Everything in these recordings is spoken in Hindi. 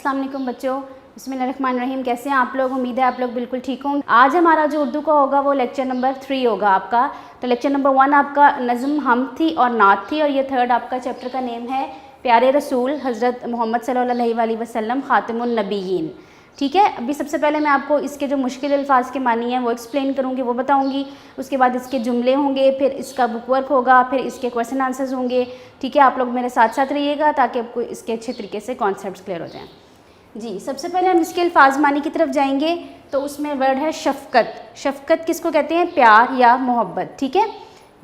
अस्सलाम वालेकुम बच्चों, बिस्मिल्लाहिर्रहमानिर्रहीम। कैसे हैं आप लोग? उम्मीद है आप लोग बिल्कुल ठीक होंगे। आज हमारा जो उर्दू का होगा वो लेक्चर नंबर 3 होगा आपका। तो लेक्चर नंबर 1 आपका नज़म हम थी और नात थी, और ये थर्ड आपका चैप्टर का नेम है प्यारे रसूल हज़रत मोहम्मद सल्लल्लाहु अलैहि वसल्लम ख़ातिमुन नबिय्यीन। ठीक है, अभी सबसे पहले मैं आपको इसके जो मुश्किल अल्फाज के मानी हैं वो एक्सप्लेन करूँगी, वो बताऊँगी। उसके बाद इसके जुमले होंगे, फिर इसका बुक वर्क होगा, फिर इसके क्वेश्चन आंसर्स होंगे। ठीक है, आप लोग मेरे साथ साथ रहिएगा ताकि आपको इसके अच्छे तरीके से कॉन्सेप्ट्स क्लियर हो जाएँ। जी, सबसे पहले हम इसके अल्फाज मानी की तरफ जाएंगे। तो उसमें वर्ड है शफ़क़त। शफ़क़त किसको कहते हैं? प्यार या मोहब्बत। ठीक है,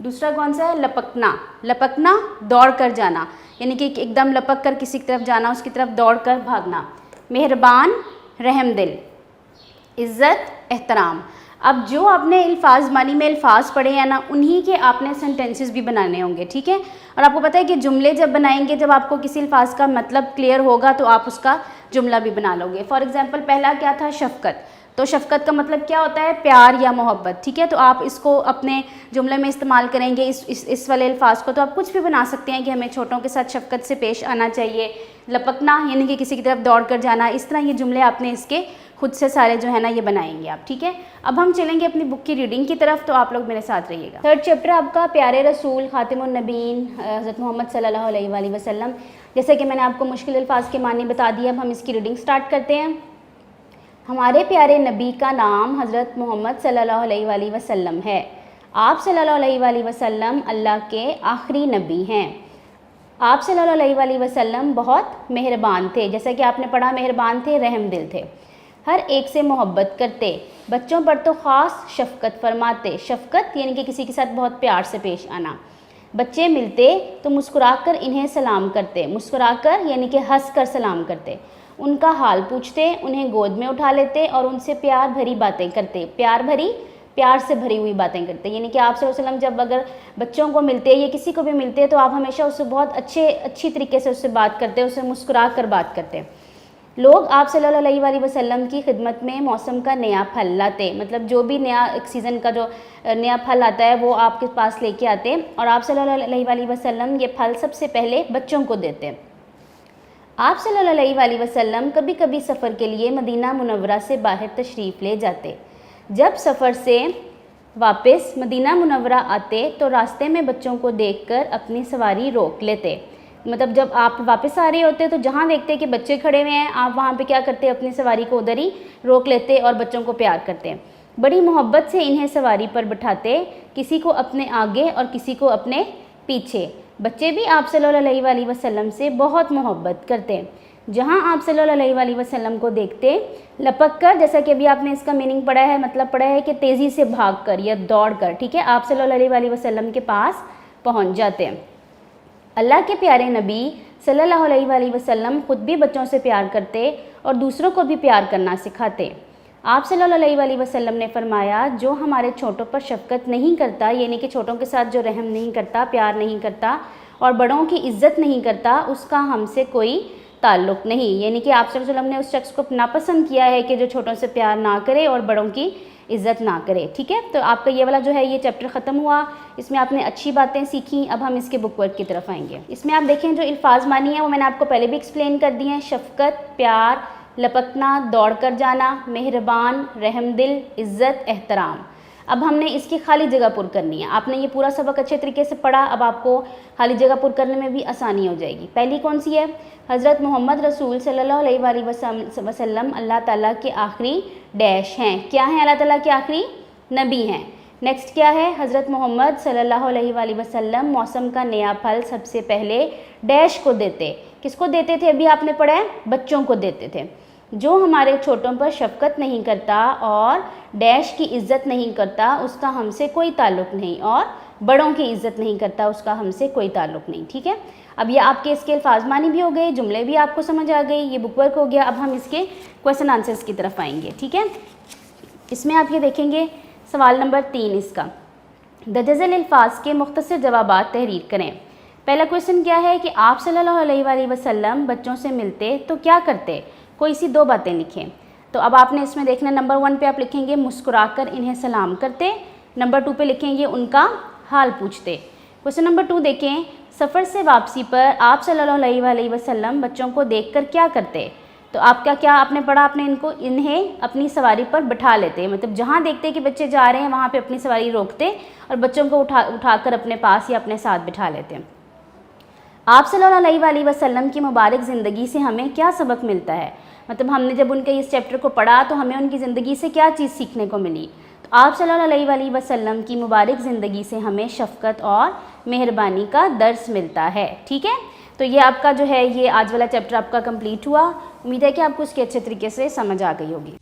दूसरा कौन सा है? लपकना। लपकना दौड़ कर जाना, यानी कि एकदम लपक कर किसी की तरफ जाना, उसकी तरफ दौड़ कर भागना। मेहरबान, रहमदिल, इज़्ज़त, एहतराम। अब जो आपने अल्फाज मानी में अल्फाज पढ़े हैं ना, उन्हीं के आपने सेंटेंसेस भी बनाने होंगे। ठीक है, और आपको पता है कि जुमले जब बनाएंगे, जब आपको किसी अल्फाज का मतलब क्लियर होगा तो आप उसका जुमला भी बना लोगे। फॉर एग्जांपल पहला क्या था? शफ़क़त। तो शफ़क़त का मतलब क्या होता है? प्यार या मोहब्बत। ठीक है, तो आप इसको अपने जुमले में इस्तेमाल करेंगे इस वाले अल्फाज को, तो आप कुछ भी बना सकते हैं कि हमें छोटों के साथ शफ़क़त से पेश आना चाहिए। लपकना यानी कि किसी की तरफ दौड़ कर जाना। इस तरह ये जुमले आपने इसके खुद से सारे जो है ना ये बनाएंगे आप। ठीक है, अब हम चलेंगे अपनी बुक की रीडिंग की तरफ, तो आप लोग मेरे साथ रहिएगा। थर्ड चैप्टर आपका प्यारे रसूल ख़ातिमुन नबीयीन हज़रत मोहम्मद सल्लल्लाहु अलैहि वसल्लम। जैसे कि मैंने आपको मुश्किल अल्फाज के मानी बता दिए, अब हम इसकी रीडिंग स्टार्ट करते हैं। हमारे प्यारे नबी का नाम हज़रत मोहम्मद सल्लल्लाहु अलैहि वसल्लम है। आप सल्लल्लाहु अलैहि वसल्लम अल्लाह के आखिरी नबी हैं। आप सल्लल्लाहु अलैहि वसल्लम बहुत मेहरबान थे, जैसा कि आपने पढ़ा मेहरबान थे, रहमदिल थे, हर एक से मोहब्बत करते, बच्चों पर तो ख़ास शफ़क़त फरमाते। शफ़क़त यानी कि किसी के साथ बहुत प्यार से पेश आना। बच्चे मिलते तो मुस्कुराकर इन्हें सलाम करते। मुस्कुराकर यानी कि हंस कर सलाम करते। उनका हाल पूछते, उन्हें गोद में उठा लेते और उनसे प्यार भरी बातें करते। प्यार से भरी हुई बातें करते, यानी कि आप सल्लल्लाहु अलैहि वसल्लम जब अगर बच्चों को मिलते या किसी को भी मिलते तो आप हमेशा उससे बहुत अच्छी तरीके से उससे बात करते, उससे मुस्कुरा कर बात करते। लोग आप सल्लल्लाहु अलैहि वसल्लम की खिदमत में मौसम का नया फल लाते, मतलब जो भी नया एक सीज़न का जो नया फल आता है वो आपके पास लेके आते, और आप सल्लल्लाहु अलैहि वसल्लम ये फल सबसे पहले बच्चों को देते। आप सल्लल्लाहु अलैहि वसल्लम कभी कभी सफ़र के लिए मदीना मुनव्वरा से बाहर तशरीफ़ ले जाते। जब सफ़र से वापस मदीना मुनव्वरा आते तो रास्ते में बच्चों को देखकर अपनी सवारी रोक लेते। मतलब जब आप वापस आ रहे होते तो जहाँ देखते कि बच्चे खड़े हुए हैं, आप वहाँ पे क्या करते? अपनी सवारी को उधर ही रोक लेते और बच्चों को प्यार करते। बड़ी मोहब्बत से इन्हें सवारी पर बिठाते, किसी को अपने आगे और किसी को अपने पीछे। बच्चे भी आप सल्लल्लाहु अलैहि वसल्लम से बहुत मोहब्बत करते। जहाँ आप सल्लल्लाहु अलैहि वसल्लम को देखते, लपक कर, जैसा कि अभी आपने इसका मीनिंग पढ़ा है, मतलब पढ़ा है कि तेज़ी से भाग कर या दौड़ कर। ठीक है, आप सल्लल्लाहु अलैहि वसल्लम के पास पहुँच जाते हैं। अल्लाह के प्यारे नबी सल्लल्लाहु अलैहि वसल्लम ख़ुद भी बच्चों से प्यार करते और दूसरों को भी प्यार करना सिखाते। आप सल्लल्लाहु अलैहि वसल्लम ने फरमाया, जो हमारे छोटों पर शफ़क़त नहीं करता, यानी कि छोटों के साथ जो रहम नहीं करता, प्यार नहीं करता और बड़ों की इज़्ज़त नहीं करता, उसका हमसे कोई ताल्लुक़ नहीं। यानी कि आप सल्लल्लाहु अलैहि वसल्लम ने उस शख्स को नापसंद किया है कि जो छोटों से प्यार ना करे और बड़ों की इज़्ज़त ना करे। ठीक है, तो आपका ये वाला जो है ये चैप्टर ख़त्म हुआ। इसमें आपने अच्छी बातें सीखी। अब हम इसके बुक वर्क की तरफ आएंगे। इसमें आप देखें जो अल्फाज मानी है वो मैंने आपको पहले भी एक्सप्लेन कर दिए हैं। शफ़क़त, प्यार, लपकना, दौड़ कर जाना, मेहरबान, रहमदिल, इज़्ज़त, एहतराम। अब हमने इसकी खाली जगह पुर करनी है। आपने ये पूरा सबक अच्छे तरीके से पढ़ा, अब आपको खाली जगह पुर करने में भी आसानी हो जाएगी। पहली कौन सी है? हज़रत मोहम्मद रसूल सल्लल्लाहु अलैहि वसल्लम अल्लाह ताला के आखिरी डैश हैं। क्या हैं? अल्लाह ताला के आखिरी नबी हैं। नेक्स्ट क्या है? हज़रत मोहम्मद सल्लल्लाहु अलैहि वसल्लम मौसम का नया फल सबसे पहले डैश को देते। किसको देते थे? अभी आपने पढ़ा है, बच्चों को देते थे। जो हमारे छोटों पर शफ़क़त नहीं करता और डैश की इज़्ज़त नहीं करता, उसका हमसे कोई ताल्लुक़ नहीं, और बड़ों की इज़्ज़त नहीं करता, उसका हमसे कोई ताल्लुक़ नहीं। ठीक है, अब ये आपके इसके अल्फाज मानी भी हो गए, जुमले भी आपको समझ आ गई, ये बुक वर्क हो गया। अब हम इसके क्वेश्चन आंसर्स की तरफ आएंगे। ठीक है, इसमें आप ये देखेंगे सवाल नंबर 3 इसका, दर्जल अल्फाज के मुख्तसर जवाबात तहरीर करें। पहला क्वेश्चन क्या है कि आप सल्लल्लाहु अलैहि वसल्लम बच्चों से मिलते तो क्या करते? कोई सी 2 बातें लिखें। तो अब आपने इसमें देखना, नंबर 1 पे आप लिखेंगे मुस्कुराकर इन्हें सलाम करते। नंबर 2 पे लिखेंगे उनका हाल पूछते। क्वेश्चन नंबर 2 देखें, सफ़र से वापसी पर आप सल्लल्लाहु अलैहि वसल्लम बच्चों को देखकर क्या करते? तो आपका क्या आपने पढ़ा, आपने इन्हें अपनी सवारी पर बिठा लेते, मतलब जहाँ देखते कि बच्चे जा रहे हैं वहाँ पे अपनी सवारी रोकते और बच्चों को उठाकर अपने पास या अपने साथ बिठा लेते। आप सल्लल्लाहु अलैहि वसल्लम की मुबारक ज़िंदगी से हमें क्या सबक मिलता है, मतलब हमने जब उनके इस चैप्टर को पढ़ा तो हमें उनकी ज़िंदगी से क्या चीज़ सीखने को मिली। तो आप सल्लल्लाहु अलैहि वसल्लम की मुबारक ज़िंदगी से हमें शफ़क़त और मेहरबानी का दर्स मिलता है। ठीक है, तो ये आपका जो है ये आज वाला चैप्टर आपका कंप्लीट हुआ। उम्मीद है कि आपको इसके अच्छे तरीके से समझ आ गई होगी।